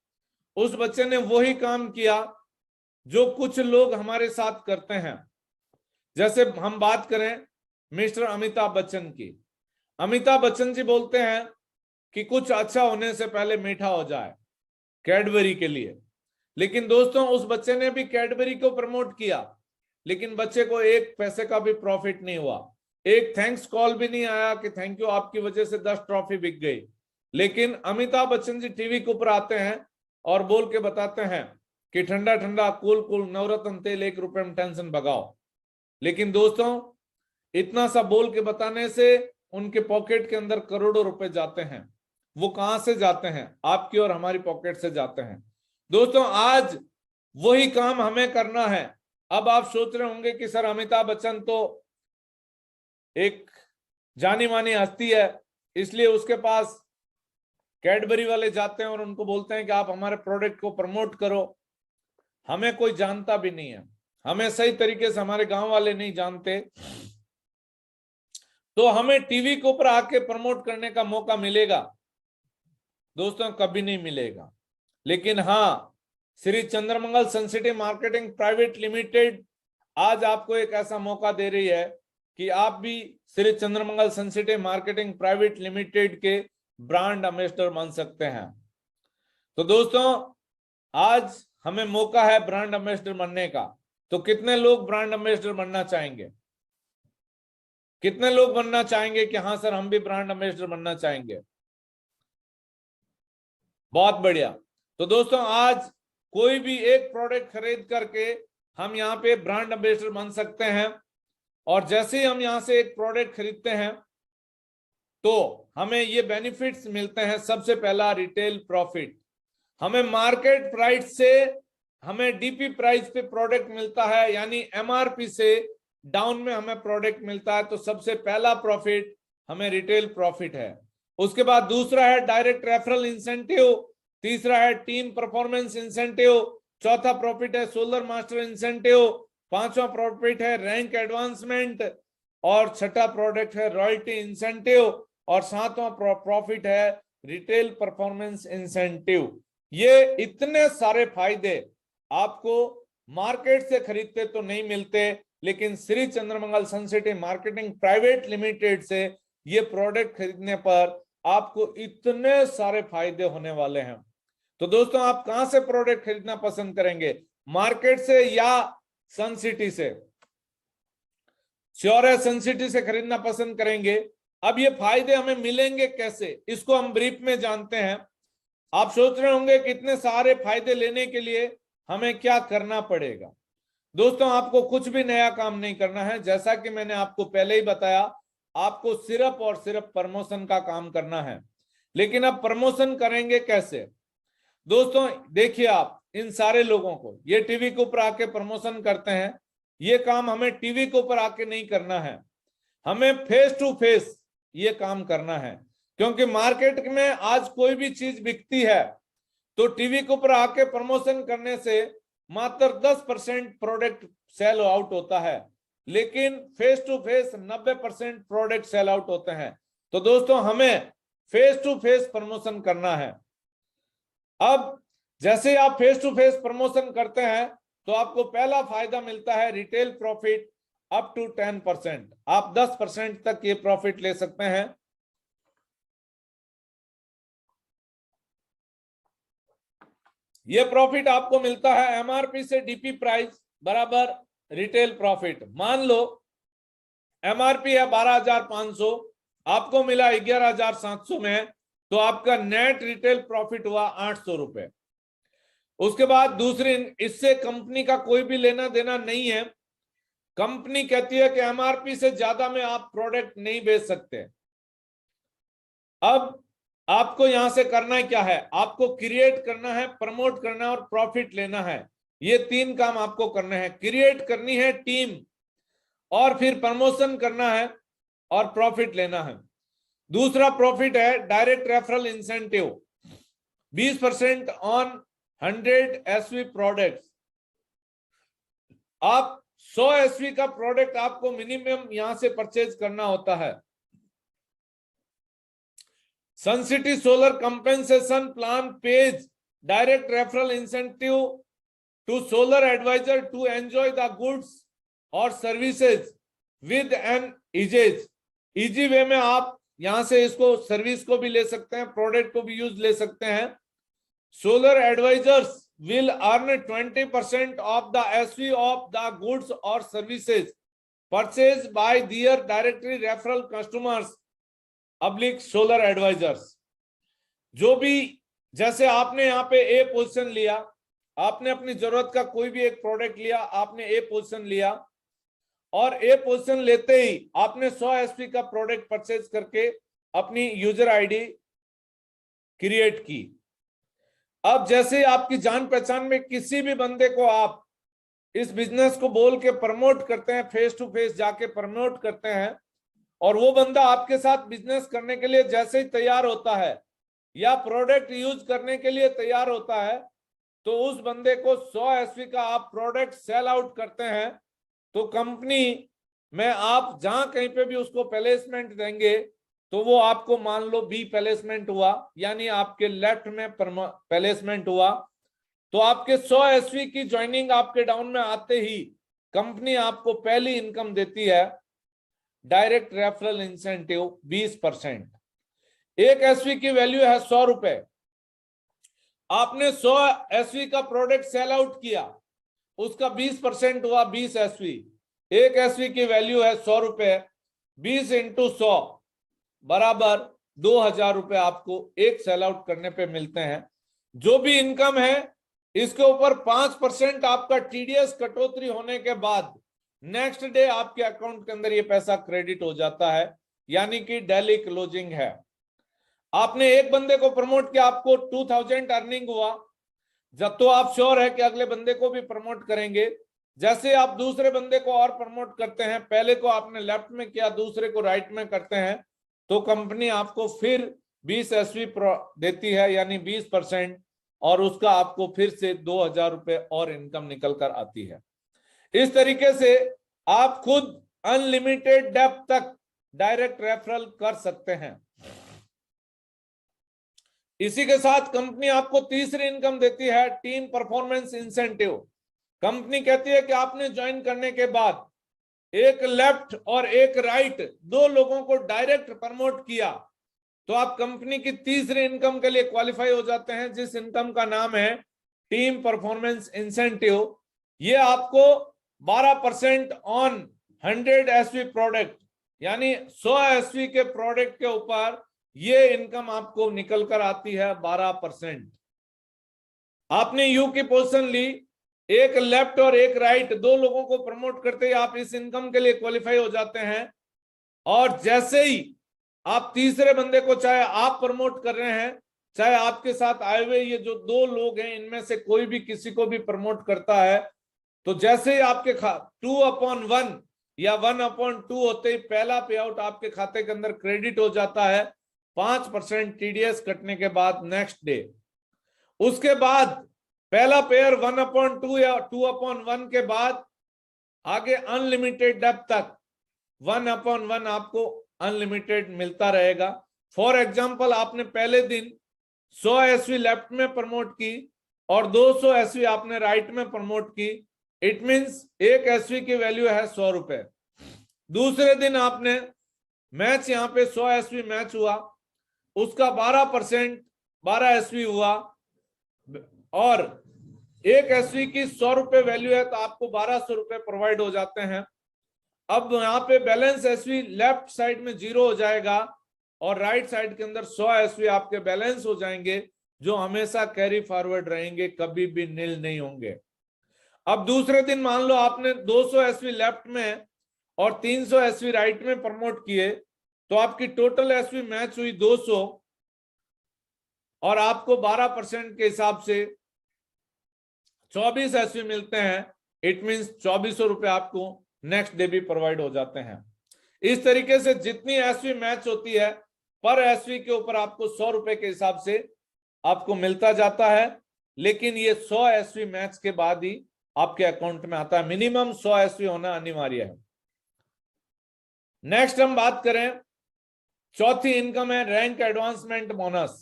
उस बच्चे ने वही काम किया जो कुछ लोग हमारे साथ करते हैं। जैसे हम बात करें मिस्टर अमिताभ बच्चन की, अमिताभ बच्चन जी बोलते हैं कि कुछ अच्छा होने से पहले मीठा हो जाए, कैडबरी के लिए। लेकिन दोस्तों, उस बच्चे ने भी कैडबरी को प्रमोट किया, लेकिन बच्चे को एक पैसे का भी प्रॉफिट नहीं हुआ, एक थैंक्स कॉल भी नहीं आया कि थैंक यू आपकी वजह से 10 ट्रॉफी बिक गई। लेकिन अमिताभ बच्चन जी टीवी के ऊपर आते हैं और बोल के बताते हैं कि ठंडा ठंडा कूल कूल नवरत्न तेल 1 रुपए में टेंशन भगाओ। लेकिन दोस्तों, इतना सा बोल के बताने से उनके पॉकेट के अंदर करोड़ों रुपए जाते हैं। वो कहां से जाते हैं? आपकी और हमारी पॉकेट से जाते हैं। दोस्तों आज वही काम हमें करना है। अब आप सोच रहे होंगे कि सर अमिताभ बच्चन तो एक जानी मानी हस्ती है, इसलिए उसके पास कैडबरी वाले जाते हैं और उनको बोलते हैं कि आप हमारे प्रोडक्ट को प्रमोट करो। हमें कोई जानता भी नहीं है, हमें सही तरीके से हमारे गांव वाले नहीं जानते, तो हमें टीवी के ऊपर आके प्रमोट करने का मौका मिलेगा? दोस्तों कभी नहीं मिलेगा। लेकिन हाँ, Shri Chandramangal Suncity marketing private limited आज आपको एक ऐसा मौका दे रही है कि आप भी Shri Chandramangal Suncity marketing private limited के ब्रांड एम्बेसडर बन सकते हैं। तो दोस्तों आज हमें मौका है ब्रांड एम्बेसडर बनने का। तो कितने लोग ब्रांड एम्बेसडर बनना चाहेंगे? कितने लोग बनना चाहेंगे कि हाँ सर हम भी ब्रांड एम्बेसडर बनना चाहेंगे? बहुत बढ़िया। तो दोस्तों आज कोई भी एक प्रोडक्ट खरीद करके हम यहाँ पे ब्रांड एम्बेसडर बन सकते हैं। और जैसे ही हम यहाँ से एक प्रोडक्ट खरीदते हैं तो हमें ये बेनिफिट्स मिलते हैं। सबसे पहला रिटेल प्रॉफिट, हमें मार्केट प्राइस से हमें डीपी प्राइस पे प्रोडक्ट मिलता है, यानी एमआरपी से डाउन में हमें प्रोडक्ट मिलता है। तो सबसे पहला प्रॉफिट हमें रिटेल प्रॉफिट है। उसके बाद दूसरा है डायरेक्ट रेफरल इंसेंटिव, तीसरा है टीम परफॉर्मेंस इंसेंटिव, चौथा प्रॉफिट है सोलर मास्टर इंसेंटिव, पांचवा प्रॉफिट है रैंक एडवांसमेंट, और छठा प्रोडक्ट है रॉयल्टी इंसेंटिव, और सातवां प्रॉफिट है रिटेल परफॉर्मेंस इंसेंटिव। ये इतने सारे फायदे आपको मार्केट से खरीदते तो नहीं मिलते, लेकिन Shri Chandramangal Suncity marketing private limited से ये प्रोडक्ट खरीदने पर आपको इतने सारे फायदे होने वाले हैं। तो दोस्तों आप कहां से प्रोडक्ट खरीदना पसंद करेंगे, मार्केट से या सनसिटी से? श्योर है सनसिटी से खरीदना पसंद करेंगे। अब ये फायदे हमें मिलेंगे कैसे, इसको हम ब्रीफ में जानते हैं। आप सोच रहे होंगे कि इतने सारे फायदे लेने के लिए हमें क्या करना पड़ेगा। दोस्तों आपको कुछ भी नया काम नहीं करना है। जैसा कि मैंने आपको पहले ही बताया, आपको सिर्फ और सिर्फ प्रमोशन का काम करना है। लेकिन अब प्रमोशन करेंगे कैसे? दोस्तों देखिए, आप इन सारे लोगों को ये टीवी के ऊपर आके प्रमोशन करते हैं, ये काम हमें टीवी के ऊपर आके नहीं करना है, हमें फेस टू फेस ये काम करना है। क्योंकि मार्केट में आज कोई भी चीज बिकती है तो टीवी के ऊपर आके प्रमोशन करने से मात्र 10% प्रोडक्ट सेल आउट होता है, लेकिन face to face 90% product sale out होते हैं। तो दोस्तों हमें फेस टू फेस प्रमोशन करना है। अब जैसे आप फेस टू फेस प्रमोशन करते हैं तो आपको पहला फायदा मिलता है रिटेल प्रॉफिट अप टू 10%। आप 10% तक ये प्रॉफिट ले सकते हैं। ये प्रॉफिट आपको मिलता है एमआरपी से डीपी प्राइस बराबर रिटेल प्रॉफिट। मान लो एमआरपी है 12,500, आपको मिला 11,700 में, तो आपका नेट रिटेल प्रॉफिट हुआ 800 रुपए। उसके बाद दूसरी, इससे कंपनी का कोई भी लेना देना नहीं है। कंपनी कहती है कि एमआरपी से ज्यादा में आप प्रोडक्ट नहीं बेच सकते। अब आपको यहां से करना है क्या है, आपको क्रिएट करना है, प्रमोट करना है और प्रॉफिट लेना है। ये तीन काम आपको करने हैं। क्रिएट करनी है टीम, और फिर प्रमोशन करना है और प्रॉफिट लेना है। दूसरा प्रॉफिट है direct referral incentive, 20% on 100 SV products. आप 100 एसवी का प्रोडक्ट आपको मिनिमम यहां से परचेज करना होता है। Suncity solar compensation plan pays direct referral incentive to solar advisor to enjoy the goods और services with an easy way में आप यहां से इसको सर्विस को भी ले सकते हैं, प्रोडक्ट को भी यूज ले सकते हैं। Solar advisors will earn 20% of the SV of the goods or services purchased by their directly referral customers / solar advisors। जो भी, जैसे आपने यहाँ पे ए पोजीशन लिया, आपने अपनी जरूरत का कोई भी एक प्रोडक्ट लिया, आपने ए पोजीशन लिया, और ए पोजीशन लेते ही आपने 100 एसपी का प्रोडक्ट परचेज करके अपनी यूजर आईडी क्रिएट की। अब जैसे आपकी जान पहचान में किसी भी बंदे को आप इस बिजनेस को बोल के प्रमोट करते हैं, फेस टू फेस जाके प्रमोट करते हैं, और वो बंदा आपके साथ बिजनेस करने के लिए जैसे ही तैयार होता है या प्रोडक्ट यूज करने के लिए तैयार होता है, तो उस बंदे को 100 एसवी का आप प्रोडक्ट सेल आउट करते हैं, तो कंपनी में आप जहां कहीं पे भी उसको प्लेसमेंट देंगे तो वो आपको मान लो बी प्लेसमेंट हुआ, यानी आपके लेफ्ट में प्लेसमेंट हुआ, तो आपके 100 एसवी की ज्वाइनिंग आपके डाउन में आते ही कंपनी आपको पहली इनकम देती है डायरेक्ट रेफरल इंसेंटिव 20%। एक एसवी की वैल्यू है 100 रुपए, आपने 100 एसवी का प्रोडक्ट सेल आउट किया, उसका 20% हुआ 20 एसवी। एक एसवी की वैल्यू है 100 रुपए, 20 इंटू 100 बराबर 2000 रुपए आपको एक सेल आउट करने पे मिलते हैं। जो भी इनकम है इसके ऊपर 5% आपका टीडीएस कटौती होने के बाद नेक्स्ट डे आपके अकाउंट के अंदर ये पैसा क्रेडिट हो जाता है, यानी कि डेली क्लोजिंग है। आपने एक बंदे को प्रमोट किया, आपको 2000 अर्निंग हुआ, जब तो आप श्योर है कि अगले बंदे को भी प्रमोट करेंगे। जैसे आप दूसरे बंदे को और प्रमोट करते हैं, पहले को आपने लेफ्ट में किया, दूसरे को राइट में करते हैं, तो कंपनी आपको फिर 20 एसवी देती है, यानी 20%, और उसका आपको फिर से 2000 रुपए और इनकम निकल कर आती है। इस तरीके से आप खुद अनलिमिटेड डेप्थ तक डायरेक्ट रेफरल कर सकते हैं। इसी के साथ कंपनी आपको तीसरी इनकम देती है टीम परफॉर्मेंस इंसेंटिव। कंपनी कहती है कि आपने ज्वाइन करने के बाद एक लेफ्ट और एक राइट दो लोगों को डायरेक्ट प्रमोट किया, तो आप कंपनी की तीसरी इनकम के लिए क्वालिफाई हो जाते हैं, जिस इनकम का नाम है टीम परफॉर्मेंस इंसेंटिव। ये आपको 12% ऑन 100 एसवी प्रोडक्ट, यानी 100 एसवी के प्रोडक्ट के ऊपर ये इनकम आपको निकल कर आती है 12%। आपने यू की पोजीशन ली, एक लेफ्ट और एक राइट दो लोगों को प्रमोट करते ही आप इस इनकम के लिए क्वालिफाई हो जाते हैं। और जैसे ही आप तीसरे बंदे को, चाहे आप प्रमोट कर रहे हैं चाहे आपके साथ आए हुए ये जो दो लोग हैं, इनमें से कोई भी किसी को भी प्रमोट करता है, तो जैसे ही आपके 2/1 या 1/2 होते ही पहला पे आउट आपके खाते के अंदर क्रेडिट हो जाता है 5% टीडीएस कटने के बाद नेक्स्ट डे। उसके बाद पहला पेयर 1/2 या 2/1 के बाद आगे अनलिमिटेड डेप्थ तक 1/1 आपको अनलिमिटेड मिलता रहेगा। फॉर एग्जाम्पल, आपने पहले दिन 100 एसवी लेफ्ट में प्रमोट की और 200 एसवी आपने राइट में प्रमोट की, इट मींस एक एसवी की वैल्यू है 100 रुपए। दूसरे दिन आपने मैच, यहां पे 100 एसवी मैच हुआ, उसका 12% 12 एसवी हुआ, और एक एसवी की 100 रुपए वैल्यू है, तो आपको 1200 रुपए प्रोवाइड हो जाते हैं। अब यहाँ पे बैलेंस एसवी लेफ्ट साइड में 0 हो जाएगा और राइट साइड के अंदर 100 एसवी आपके बैलेंस हो जाएंगे, जो हमेशा कैरी फॉरवर्ड रहेंगे, कभी भी नील नहीं होंगे। अब दूसरे दिन मान लो आपने 200 एसवी लेफ्ट में और 300 एसवी राइट में प्रमोट किए, तो आपकी टोटल एसवी मैच हुई 200 और आपको 12% के हिसाब से 24 एसवी मिलते हैं। इट मींस 2400 रुपए आपको नेक्स्ट डे भी प्रोवाइड हो जाते हैं। इस तरीके से जितनी एसवी मैच होती है पर एसवी के ऊपर आपको 100 रुपए के हिसाब से आपको मिलता जाता है, लेकिन ये 100 एसवी मैच के बाद ही आपके अकाउंट में आता है। मिनिमम 100 एसवी होना अनिवार्य है। नेक्स्ट हम बात करें, चौथी इनकम है रैंक एडवांसमेंट बोनस।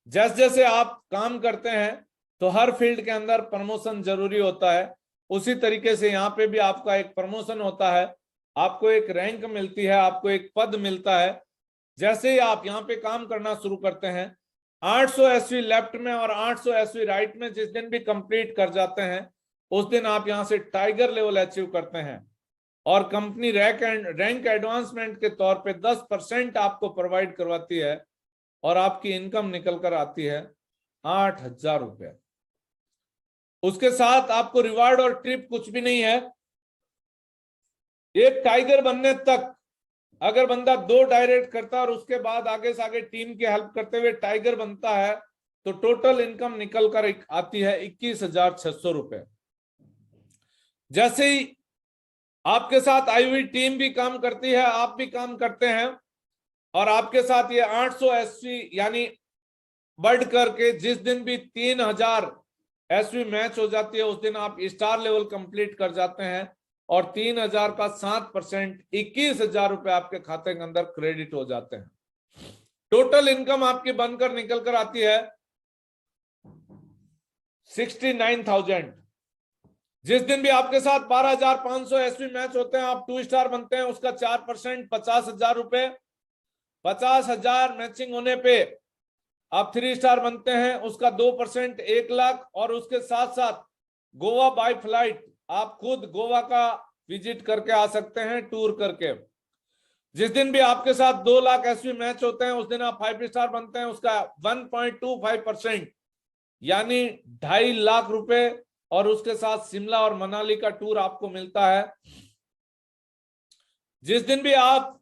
जैसे जैसे आप काम करते हैं तो हर फील्ड के अंदर प्रमोशन जरूरी होता है, उसी तरीके से यहाँ पे भी आपका एक प्रमोशन होता है, आपको एक रैंक मिलती है, आपको एक पद मिलता है। जैसे ही आप यहाँ पे काम करना शुरू करते हैं, 800 एसवी लेफ्ट में और 800 एसवी राइट में जिस दिन भी कंप्लीट कर जाते हैं, उस दिन आप यहाँ से टाइगर लेवल अचीव करते हैं, और कंपनी रैंक एडवांसमेंट के तौर पे 10% आपको प्रोवाइड करवाती है, और आपकी इनकम निकल कर आती है 8000 रुपए। उसके साथ आपको रिवार्ड और ट्रिप कुछ भी नहीं है। एक टाइगर बनने तक अगर बंदा 2 डायरेक्ट करता है और उसके बाद आगे से आगे टीम की हेल्प करते हुए टाइगर बनता है, तो टोटल इनकम निकल कर आती है 21,600 रुपए। जैसे ही आपके साथ आई हुई टीम भी काम करती है, आप भी काम करते हैं, और आपके साथ ये 800 एसवी यानी बढ़ करके जिस दिन भी 3000 एसवी मैच हो जाती है, उस दिन आप स्टार लेवल कंप्लीट कर जाते हैं, और 3000 का 7% 21,000 रुपए आपके खाते के अंदर क्रेडिट हो जाते हैं। टोटल इनकम आपकी बनकर निकल कर आती है 69,000। जिस दिन भी आपके साथ 12,500 एसवी मैच होते हैं, आप 2 स्टार बनते हैं, उसका 4% 50,000 रुपए। 50,000 मैचिंग होने पे आप 3 स्टार बनते हैं, उसका 2% 1 लाख। और उसके साथ साथ गोवा बाय फ्लाइट, आप खुद गोवा का विजिट करके आ सकते हैं टूर करके। जिस दिन भी आपके साथ 2 लाख एसवी मैच होते हैं, उस दिन आप 5 स्टार बनते हैं, उसका 1.25% यानी 2.5 लाख रुपए। और उसके साथ शिमला और मनाली का टूर आपको मिलता है। जिस दिन भी आप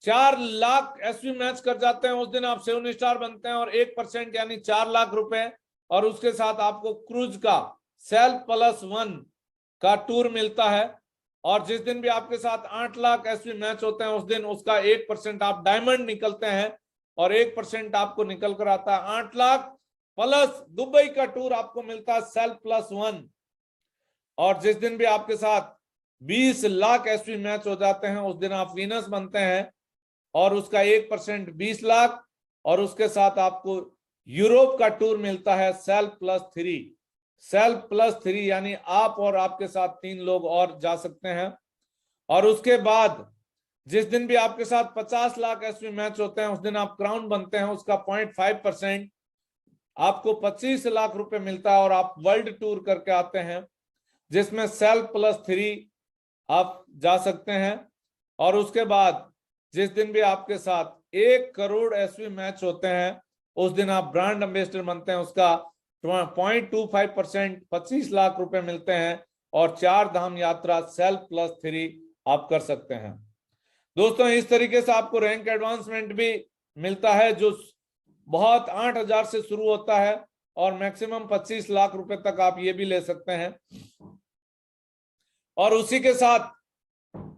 4 लाख एसवी मैच कर जाते हैं, उस दिन आप 7 स्टार बनते हैं, और 1% यानी 4 लाख रुपए। और उसके साथ आपको क्रूज का सेल्फ+1 का टूर मिलता है। और जिस दिन भी आपके साथ 8 लाख एसवी मैच होते हैं, उस दिन उसका 1% आप डायमंड निकलते हैं, और 1% आपको निकल कर आता है 8 लाख प्लस दुबई का टूर आपको मिलता है सेल्फ+1। और जिस दिन भी आपके साथ 20 लाख एसवी मैच हो जाते हैं, उस दिन आप वीनस बनते हैं, और उसका 1% 20 लाख। और उसके साथ आपको यूरोप का टूर मिलता है सेल्फ+3। सेल्फ+3 यानी आप और आपके साथ 3 लोग और जा सकते हैं। और उसके बाद जिस दिन भी आपके साथ 50 लाख एसवी मैच होते हैं, उस दिन आप क्राउन बनते हैं, उसका 0.5% आपको 25 लाख रुपए मिलता है, और आप वर्ल्ड टूर करके आते हैं, जिसमें सेल्फ+3 आप जा सकते हैं। और उसके बाद जिस दिन भी आपके साथ 1 करोड़ एसवी मैच होते हैं, उस दिन आप ब्रांड एम्बेसडर बनते हैं, उसका 0.25% 25 लाख रुपए मिलते हैं, और 4 धाम यात्रा सेल्फ+3 आप कर सकते हैं। दोस्तों, इस तरीके से आपको रैंक एडवांसमेंट भी मिलता है, जो बहुत 8,000 से शुरू होता है, और मैक्सिमम 25 लाख रुपए तक आप ये भी ले सकते हैं। और उसी के साथ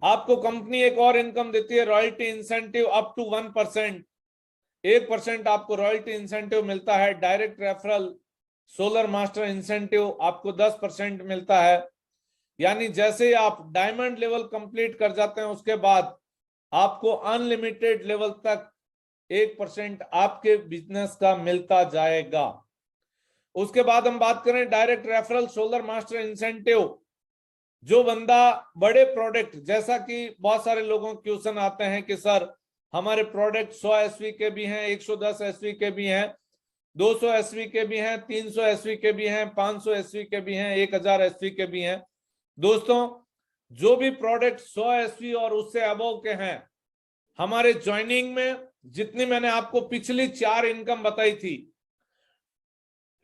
आपको कंपनी एक और इनकम देती है, रॉयल्टी इंसेंटिव अप टू 1%। 1% आपको रॉयल्टी इंसेंटिव मिलता है। Direct referral solar master incentive आपको 10% मिलता है। यानी जैसे ही आप डायमंड लेवल कंप्लीट कर जाते हैं, उसके बाद आपको अनलिमिटेड लेवल तक 1% आपके बिजनेस का मिलता जाएगा। उसके बाद हम बात करें direct referral solar master incentive. जो बंदा बड़े प्रोडक्ट, जैसा कि बहुत सारे लोगों के क्वेश्चन आते हैं कि सर हमारे प्रोडक्ट 100 एसवी के भी हैं, 110 एसवी के भी हैं, 200 एसवी के भी हैं, 300 एसवी के भी हैं, 500 एसवी के भी हैं, 1000 एसवी के भी हैं। दोस्तों, जो भी प्रोडक्ट 100 एसवी और उससे अबव के हैं, हमारे ज्वाइनिंग में जितनी मैंने आपको पिछली 4 इनकम बताई थी,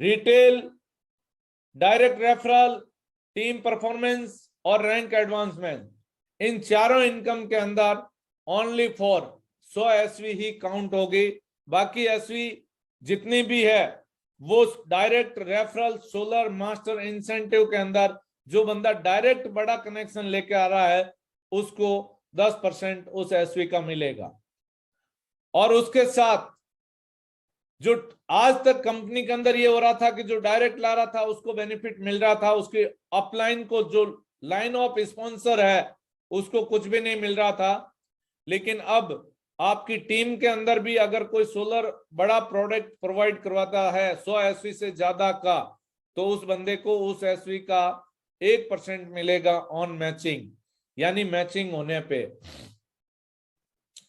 retail, direct referral, team performance और रैंक एडवांसमेंट, इन चारों इनकम के अंदर ओनली फॉर 100 एसवी ही काउंट होगी। बाकी एसवी जितनी भी है वो direct referral solar master incentive के अंदर जो बंदा डायरेक्ट बड़ा कनेक्शन लेके आ रहा है, उसको 10% उस एसवी का मिलेगा। और उसके साथ जो आज तक कंपनी के अंदर ये हो रहा था कि जो डायरेक्ट ला रहा था उसको बेनिफिट मिल रहा था, उसके अपलाइन को, जो लाइन ऑफ स्पॉन्सर है, उसको कुछ भी नहीं मिल रहा था। लेकिन अब आपकी टीम के अंदर भी अगर कोई सोलर बड़ा प्रोडक्ट प्रोवाइड करवाता है 100 एसवी से ज्यादा का, तो उस बंदे को उस एसवी का 1% मिलेगा ऑन मैचिंग, यानी मैचिंग होने पे।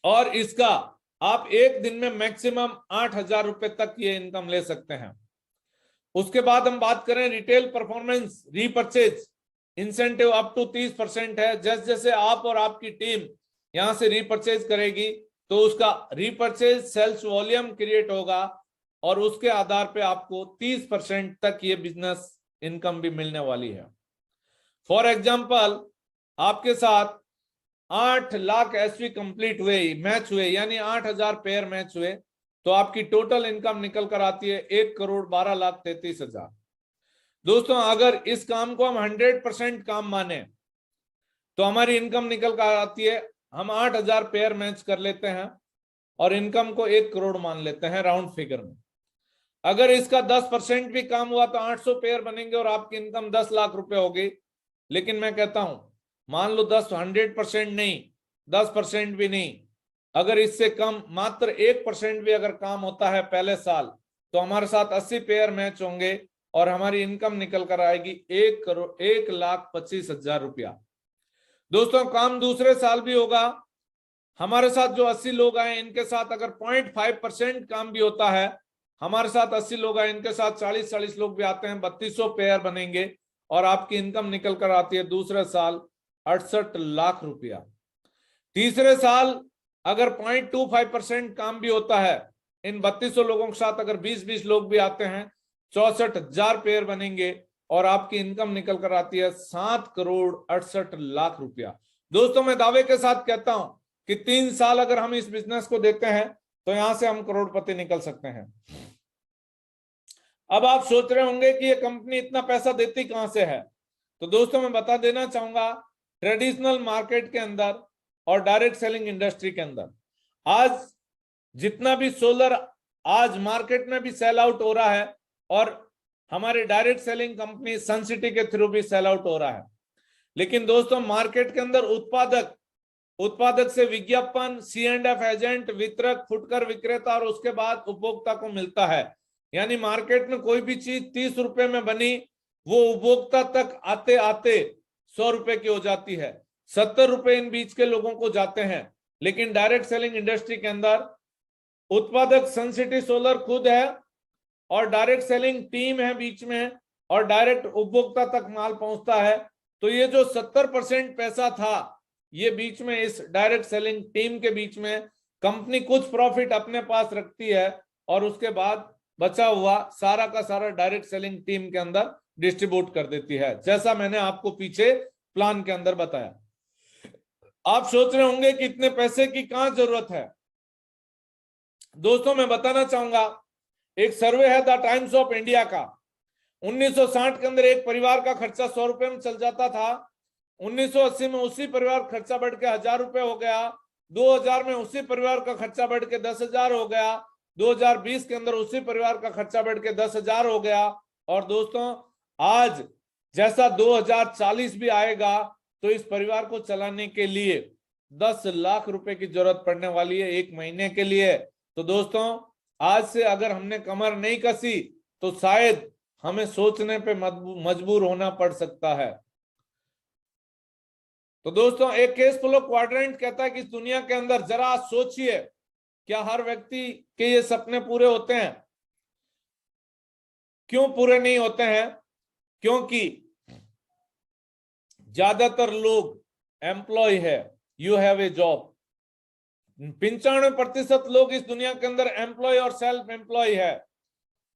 और इसका आप एक दिन में मैक्सिमम 8,000 रुपए तक ये इनकम ले सकते हैं। उसके बाद हम बात करें retail performance repurchase incentive up to 30% है। जैसे जैसे आप और आपकी टीम यहां से रीपरचेज करेगी तो उसका रीपरचेज सेल्स वॉल्यूम क्रिएट होगा, और उसके आधार पे आपको 30% तक ये बिजनेस इनकम भी मिलने वाली है। फॉर एग्जाम्पल, आपके साथ 8 लाख एसवी कंप्लीट हुए, मैच हुए, यानी 8,000 पेयर मैच हुए, तो आपकी टोटल इनकम निकल कर आती है 1,12,33,000। दोस्तों अगर इस काम को हम 100% काम माने तो हमारी इनकम निकल कर आती है, हम 8,000 पेयर मैच कर लेते हैं और इनकम को 1 करोड़ मान लेते हैं राउंड फिगर में। अगर इसका 10% भी काम हुआ तो 800 पेयर बनेंगे और आपकी इनकम 10 लाख रुपए होगी। लेकिन मैं कहता हूं मान लो 100% नहीं, 10% भी नहीं, अगर इससे कम मात्र 1% भी अगर काम होता है पहले साल तो हमारे साथ 80 पेयर मैच होंगे और हमारी इनकम निकल कर आएगी 1,25,000 रुपया। दोस्तों काम दूसरे साल भी होगा, हमारे साथ जो 80 लोग आए इनके साथ अगर 0.5% काम भी होता है, हमारे साथ 80 लोग आए इनके साथ 40 लोग भी आते हैं, 3200 पेयर बनेंगे और आपकी इनकम निकल कर आती है दूसरे साल 68 लाख रुपया। तीसरे साल अगर 0.25% काम भी होता है, इन 3200 लोगों के साथ अगर 20 लोग भी आते हैं 64,000 पेयर बनेंगे और आपकी इनकम निकल कर आती है 7,68,00,000 रुपया। दोस्तों मैं दावे के साथ कहता हूं कि 3 साल अगर हम इस बिजनेस को देते हैं तो यहां से हम करोड़पति निकल सकते हैं। अब आप सोच रहे होंगे कि ये कंपनी इतना पैसा देती कहां से है, तो दोस्तों मैं बता देना चाहूंगा ट्रेडिशनल मार्केट के अंदर और डायरेक्ट सेलिंग इंडस्ट्री के अंदर आज जितना भी सोलर आज मार्केट में भी सेल आउट हो रहा है और हमारे डायरेक्ट सेलिंग कंपनी सनसिटी के थ्रू भी सेल आउट हो रहा है। लेकिन दोस्तों मार्केट के अंदर उत्पादक से विज्ञापन, C&F एजेंट, वितरक, फुटकर विक्रेता और उसके बाद उपभोक्ता को मिलता है। यानी मार्केट में कोई भी चीज 30 रुपए में बनी वो उपभोक्ता तक आते आते 100 रुपए की हो जाती है, 70 रुपए इन बीच के लोगों को जाते हैं। लेकिन डायरेक्ट सेलिंग इंडस्ट्री के अंदर उत्पादक सनसिटी सोलर खुद है और डायरेक्ट सेलिंग टीम है बीच में और डायरेक्ट उपभोक्ता तक माल पहुंचता है। तो ये जो 70% पैसा था ये बीच में इस डायरेक्ट सेलिंग टीम के बीच में कंपनी कुछ प्रॉफिट अपने पास रखती है और उसके बाद बचा हुआ सारा का सारा डायरेक्ट सेलिंग टीम के अंदर डिस्ट्रीब्यूट कर देती है, जैसा मैंने आपको पीछे प्लान के अंदर बताया। आप सोच रहे होंगे कि इतने पैसे की कहां जरूरत है। दोस्तों मैं बताना चाहूंगा एक सर्वे है द टाइम्स ऑफ इंडिया का, 1960 के अंदर एक परिवार का खर्चा 100 रुपए में चल जाता था, 1980 में उसी परिवार का खर्चा बढ़ के 1,000 रुपए हो गया, 2000 में उसी परिवार का खर्चा बढ़ के 10,000 हो गया, 2020 के अंदर उसी परिवार का खर्चा बढ़ के 10,000 हो गया और दोस्तों आज जैसा 2040 भी आएगा तो इस परिवार को चलाने के लिए 10 लाख रुपए की जरूरत पड़ने वाली है 1 महीने के लिए। तो दोस्तों आज से अगर हमने कमर नहीं कसी तो शायद हमें सोचने पे मजबूर होना पड़ सकता है। तो दोस्तों एक केस फ्लो क्वाड्रेंट कहता है कि इस दुनिया के अंदर जरा सोचिए, क्या हर व्यक्ति के ये सपने पूरे होते हैं? क्यों पूरे नहीं होते हैं? क्योंकि ज्यादातर लोग एम्प्लॉय है, यू हैव ए जॉब। 95% लोग इस दुनिया के अंदर एम्प्लॉय और सेल्फ एम्प्लॉय है,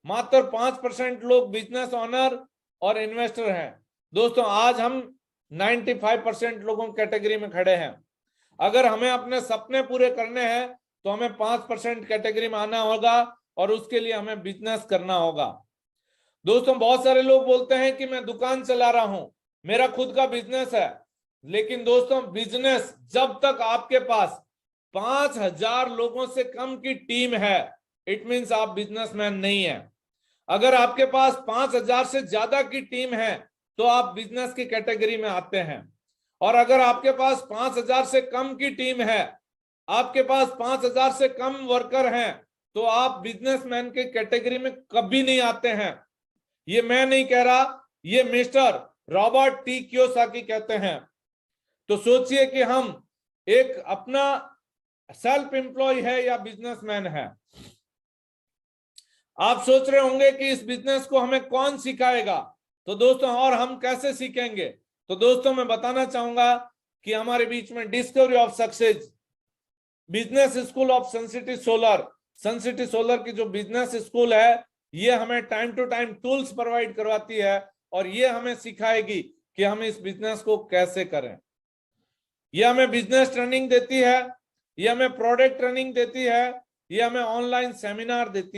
मात्र 5% लोग बिजनेस ओनर और इन्वेस्टर हैं। दोस्तों आज हम 95% लोगों कैटेगरी में खड़े हैं। अगर हमें अपने सपने पूरे करने हैं तो हमें 5% कैटेगरी में आना होगा और उसके लिए हमें बिजनेस करना होगा। दोस्तों बहुत सारे लोग बोलते हैं कि मैं दुकान चला रहा हूं, मेरा खुद का बिजनेस है, लेकिन दोस्तों बिजनेस जब तक आपके पास 5,000 लोगों से कम की टीम है इट मींस आप बिजनेसमैन नहीं है। अगर आपके पास 5,000 से ज्यादा की टीम है तो आप बिजनेस की कैटेगरी में आते हैं, और अगर आपके पास 5,000 से कम की टीम है, आपके पास 5,000 से कम वर्कर हैं, तो आप बिजनेसमैन की कैटेगरी में कभी नहीं आते हैं। ये मैं नहीं कह रहा, ये मिस्टर रॉबर्ट टी कियोसाकी कहते हैं। तो सोचिए कि हम एक अपना सेल्फ एम्प्लॉय है या बिजनेसमैन है। आप सोच रहे होंगे कि इस बिजनेस को हमें कौन सिखाएगा, तो दोस्तों और हम कैसे सीखेंगे? तो दोस्तों मैं बताना चाहूंगा कि हमारे बीच में discovery of success business school of Suncity solar की जो बिजनेस स्कूल है ये हमें time to time tools provide करवाती है और ये हमें सिखाएगी कि हम इस बिजनेस को कैसे करें। ये हमें बिजनेस ट्रेनिंग देती है, ये हमें प्रोडक्ट ट्रेनिंग देती है, ये हमें ऑनलाइन सेमिनार देती